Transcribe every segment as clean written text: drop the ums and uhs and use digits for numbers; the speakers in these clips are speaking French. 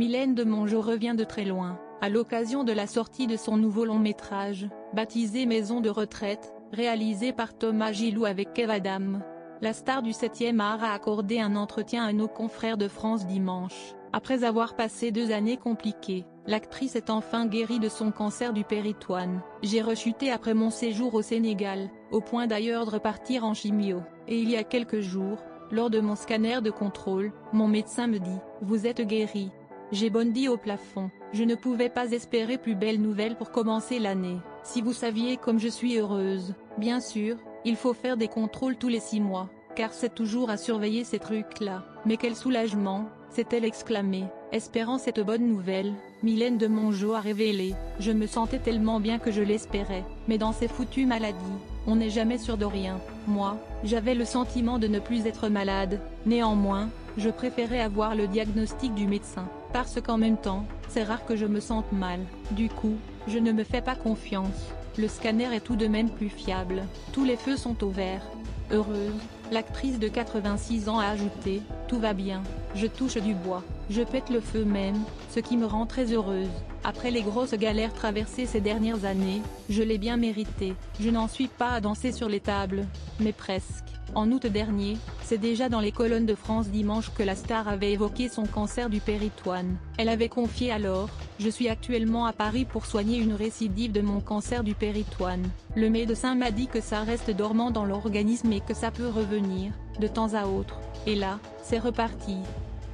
Mylène de Mongeau revient de très loin, à l'occasion de la sortie de son nouveau long-métrage, baptisé Maison de retraite, réalisé par Thomas Gilou avec Kev Adam. La star du 7e art a accordé un entretien à nos confrères de France dimanche. Après avoir passé 2 années compliquées, l'actrice est enfin guérie de son cancer du péritoine. J'ai rechuté après mon séjour au Sénégal, au point d'ailleurs de repartir en chimio, et il y a quelques jours, lors de mon scanner de contrôle, mon médecin me dit « Vous êtes guérie ». J'ai bondi au plafond, je ne pouvais pas espérer plus belle nouvelle pour commencer l'année. Si vous saviez comme je suis heureuse. Bien sûr, il faut faire des contrôles tous les 6 mois, car c'est toujours à surveiller ces trucs-là. Mais quel soulagement, s'est-elle exclamée, espérant cette bonne nouvelle. Mylène de Mongeau a révélé « Je me sentais tellement bien que je l'espérais, mais dans ces foutues maladies, on n'est jamais sûr de rien. Moi, j'avais le sentiment de ne plus être malade, néanmoins, je préférais avoir le diagnostic du médecin, parce qu'en même temps, c'est rare que je me sente mal. Du coup, je ne me fais pas confiance. Le scanner est tout de même plus fiable. Tous les feux sont au vert. » Heureuse, l'actrice de 86 ans a ajouté « Tout va bien, je touche du bois, je pète le feu même, ce qui me rend très heureuse. Après les grosses galères traversées ces dernières années, je l'ai bien mérité. Je n'en suis pas à danser sur les tables, mais presque. » En août dernier, c'est déjà dans les colonnes de France Dimanche que la star avait évoqué son cancer du péritoine. Elle avait confié alors « Je suis actuellement à Paris pour soigner une récidive de mon cancer du péritoine. Le médecin m'a dit que ça reste dormant dans l'organisme et que ça peut revenir, de temps à autre. Et là, c'est reparti.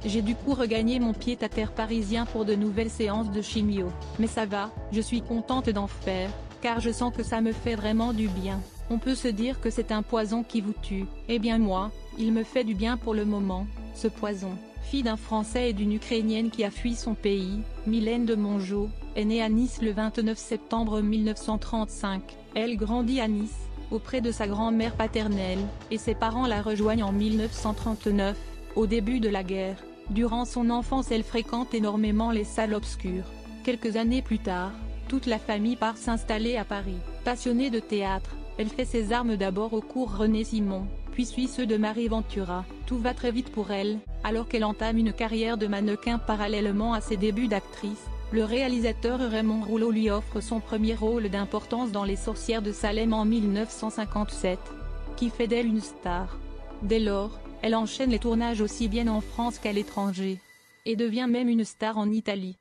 J'ai du coup regagné mon pied-à-terre parisien pour de nouvelles séances de chimio. Mais ça va, je suis contente d'en faire, car je sens que ça me fait vraiment du bien. On peut se dire que c'est un poison qui vous tue. Eh bien moi, il me fait du bien pour le moment, ce poison. » Fille d'un Français et d'une Ukrainienne qui a fui son pays, Mylène de Mongeau est née à Nice le 29 septembre 1935. Elle grandit à Nice, auprès de sa grand-mère paternelle, et ses parents la rejoignent en 1939, au début de la guerre. Durant son enfance elle fréquente énormément les salles obscures. Quelques années plus tard, toute la famille part s'installer à Paris. Passionnée de théâtre, elle fait ses armes d'abord au cours René Simon, puis suit ceux de Marie Ventura. Tout va très vite pour elle, alors qu'elle entame une carrière de mannequin parallèlement à ses débuts d'actrice. Le réalisateur Raymond Rouleau lui offre son premier rôle d'importance dans Les Sorcières de Salem en 1957, qui fait d'elle une star. Dès lors, elle enchaîne les tournages aussi bien en France qu'à l'étranger, et devient même une star en Italie.